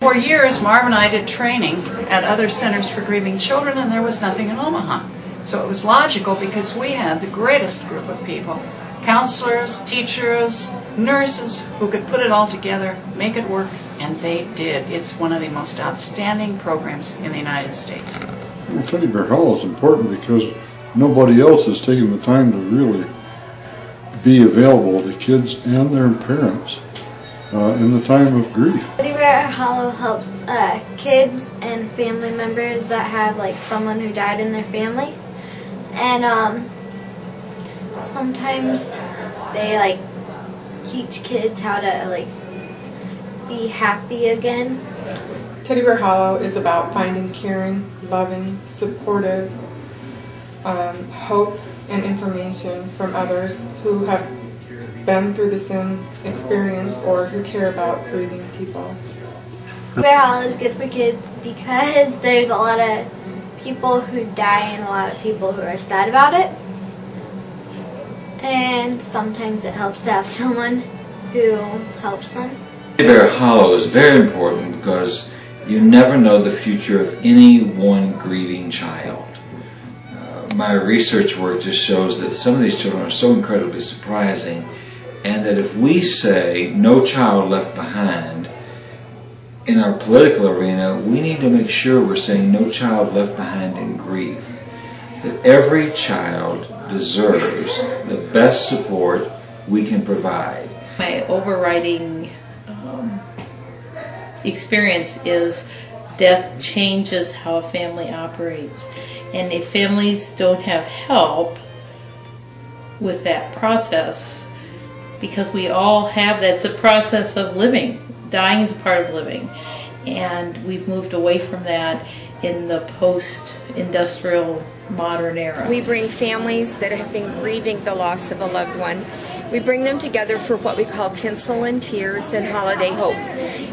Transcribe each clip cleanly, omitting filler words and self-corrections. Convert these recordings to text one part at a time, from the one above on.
For years, Marv and I did training at other centers for grieving children, and there was nothing in Omaha. So it was logical because we had the greatest group of people, counselors, teachers, nurses, who could put it all together, make it work, and they did. It's one of the most outstanding programs in the United States. Well, Teddy Bear Hollow is important because nobody else is taking the time to really be available to kids and their parents in the time of grief. Teddy Bear Hollow helps kids and family members that have like someone who died in their family, and sometimes they like teach kids how to like be happy again. Teddy Bear Hollow is about finding caring, loving, supportive hope and information from others who have been through the same experience or who care about grieving people. Teddy Bear Hollow is good for kids because there's a lot of people who die and a lot of people who are sad about it. And sometimes it helps to have someone who helps them. Teddy Bear Hollow is very important because you never know the future of any one grieving child. My research work just shows that some of these children are so incredibly surprising, and that if we say no child left behind in our political arena, we need to make sure we're saying no child left behind in grief. That every child deserves the best support we can provide. My overriding experience is death changes how a family operates. And if families don't have help with that process, because we all have that, it's a process of living. Dying is a part of living. And we've moved away from that in the post-industrial modern era. We bring families that have been grieving the loss of a loved one. We bring them together for what we call Tinsel and Tears and Holiday Hope.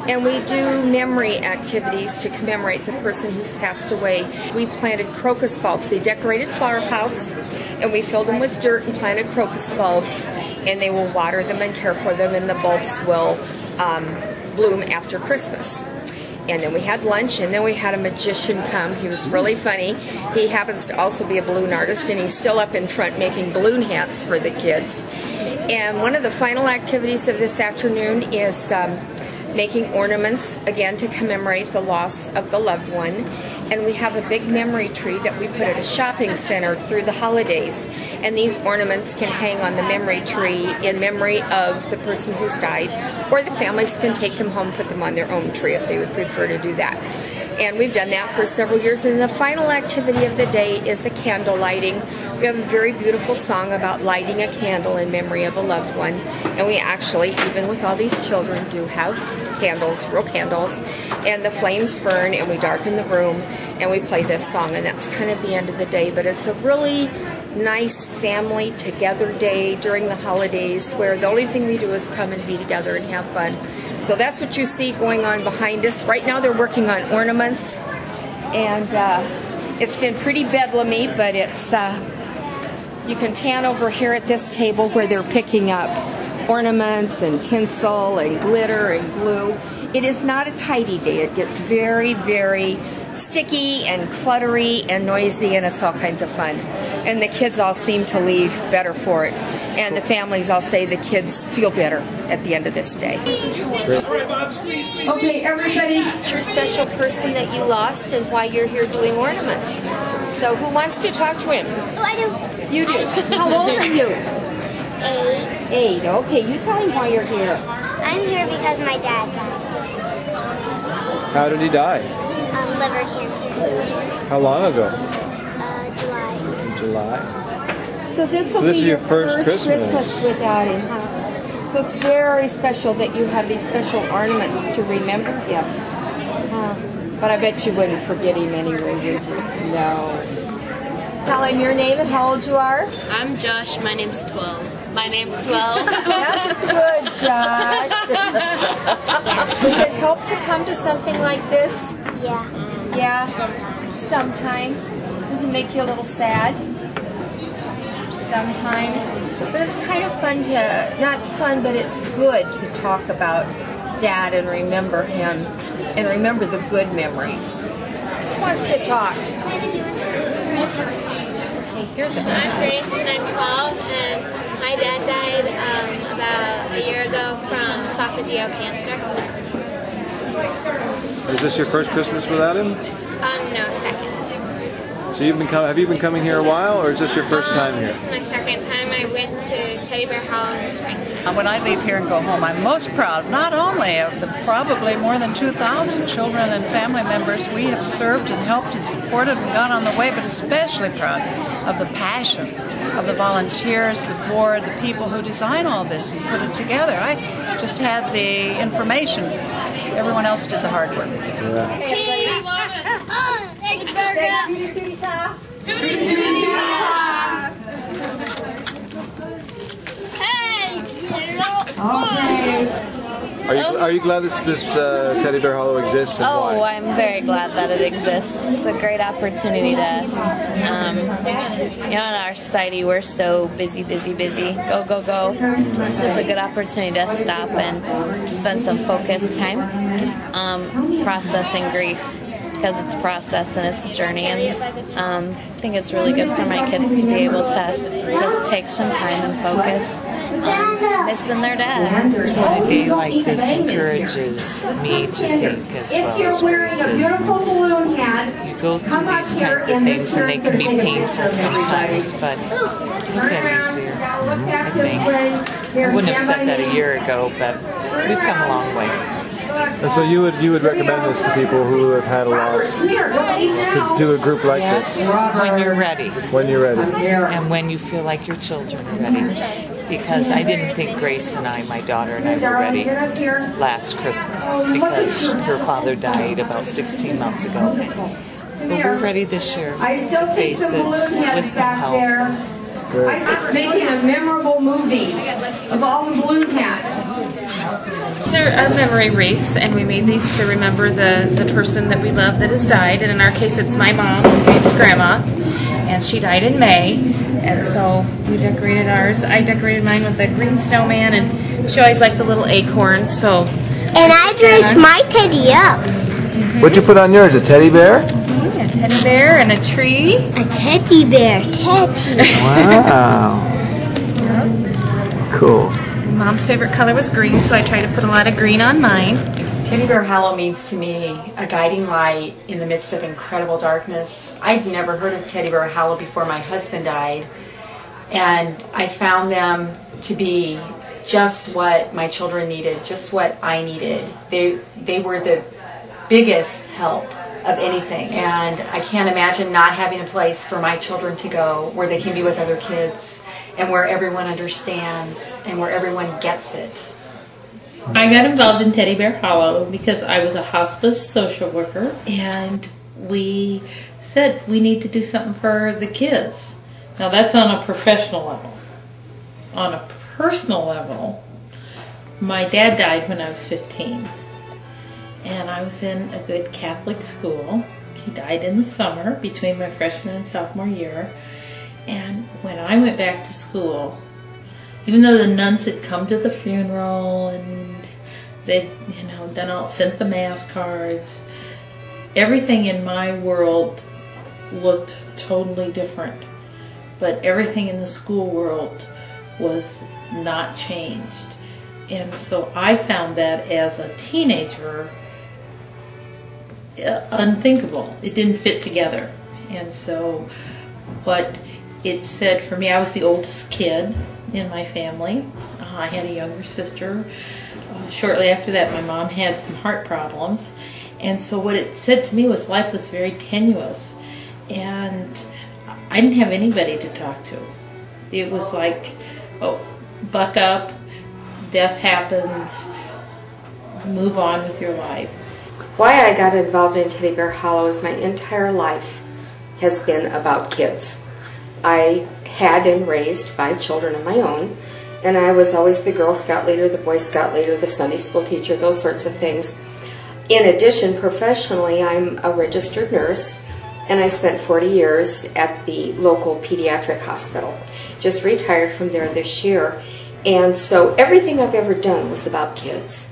And we do memory activities to commemorate the person who's passed away. We planted crocus bulbs. They decorated flower pots, and we filled them with dirt and planted crocus bulbs. And they will water them and care for them, and the bulbs will bloom after Christmas. And then we had lunch, and then we had a magician come. He was really funny. He happens to also be a balloon artist, and he's still up in front making balloon hats for the kids. And one of the final activities of this afternoon is making ornaments, again, to commemorate the loss of the loved one. And we have a big memory tree that we put at a shopping center through the holidays. And these ornaments can hang on the memory tree in memory of the person who's died, or the families can take them home, put them on their own tree if they would prefer to do that. And we've done that for several years. And the final activity of the day is a candle lighting. We have a very beautiful song about lighting a candle in memory of a loved one. And we actually, even with all these children, do have candles, real candles. And the flames burn, and we darken the room, and we play this song. And that's kind of the end of the day. But it's a really nice family together day during the holidays where the only thing we do is come and be together and have fun. So that's what you see going on behind us. Right now they're working on ornaments, and it's been pretty bedlamy, but it's you can pan over here at this table where they're picking up ornaments and tinsel and glitter and glue. It is not a tidy day. It gets very, very sticky and cluttery and noisy, and it's all kinds of fun. And the kids all seem to leave better for it. And the families all say the kids feel better at the end of this day. Okay, everybody, it's your special person that you lost and why you're here doing ornaments. So who wants to talk to him? Oh, I do. You do. How old are you? 8. 8. Okay, you tell him why you're here. I'm here because my dad died. How did he die? Liver cancer. How long ago? July. July. So this will be your first Christmas without him, huh? So it's very special that you have these special ornaments to remember him. But I bet you wouldn't forget him anyway, would you? No. Tell him your name and how old you are. I'm Josh. My name's 12. My name's 12. That's good, Josh. Does it help to come to something like this? Yeah. Yeah? Sometimes. Does it make you a little sad? Sometimes. But it's kind of fun to, not fun, but it's good to talk about Dad and remember him and remember the good memories. Who wants to talk? Okay, here's a I'm Grace and I'm 12, and my dad died about a year ago from esophageal cancer. Is this your first Christmas without him? No, second. So have you been coming here a while, or is this your first time here? This is my second time. I went to Teddy Bear Hollow in the springtime. When I leave here and go home, I'm most proud not only of the probably more than 2,000 children and family members we have served and helped and supported and got on the way, but especially proud of the passion of the volunteers, the board, the people who design all this and put it together. I just had the information. Everyone else did the hard work. Are you glad this Teddy Bear Hollow exists? And Oh, why? I'm very glad that it exists. It's a great opportunity to, in our society we're so busy. Go. It's just a good opportunity to stop and spend some focused time processing grief, because it's a process and it's a journey, and I think it's really good for my kids to be able to just take some time and focus missing their dad. What a day like this encourages me to think as well as Grace. You go through these kinds of things and they can be painful sometimes, but look at us here. I think I wouldn't have said that a year ago, but we've come a long way. And so you would recommend this to people who have had a loss, to do a group like this? When you're ready. When you're ready. And when you feel like your children are ready. Because I didn't think Grace and I, my daughter and I, were ready last Christmas, because her father died about 16 months ago. But we're ready this year to face it with some help. Making a memorable movie of all the balloon hats. These are a memory wreaths, and we made these to remember the person that we love that has died. And in our case, it's my mom, Dave's grandma, and she died in May. And so we decorated ours. I decorated mine with a green snowman, and she always liked the little acorns. So. And I dressed my teddy up. What'd you put on yours? A teddy bear? A teddy bear and a tree. A teddy bear, teddy. Wow. Cool. Mom's favorite color was green, so I tried to put a lot of green on mine. Teddy Bear Hollow means to me a guiding light in the midst of incredible darkness. I'd never heard of Teddy Bear Hollow before my husband died, and I found them to be just what my children needed, just what I needed. They were the biggest help of anything, and I can't imagine not having a place for my children to go where they can be with other kids and where everyone understands and where everyone gets it. I got involved in Teddy Bear Hollow because I was a hospice social worker, and we said we need to do something for the kids. Now that's on a professional level. On a personal level, my dad died when I was 15, and I was in a good Catholic school. He died in the summer between my freshman and sophomore year, and when I went back to school, even though the nuns had come to the funeral and they'd, sent the mass cards, everything in my world looked totally different. But everything in the school world was not changed. And so I found that as a teenager unthinkable. It didn't fit together. And so what it said for me, I was the oldest kid in my family. I had a younger sister. Shortly after that, my mom had some heart problems. And so what it said to me was life was very tenuous. And I didn't have anybody to talk to. It was like, oh, buck up, death happens, move on with your life. Why I got involved in Teddy Bear Hollow is my entire life has been about kids. I had and raised 5 children of my own, and I was always the Girl Scout leader, the Boy Scout leader, the Sunday school teacher, those sorts of things. In addition, professionally, I'm a registered nurse, and I spent 40 years at the local pediatric hospital. Just retired from there this year, and so everything I've ever done was about kids.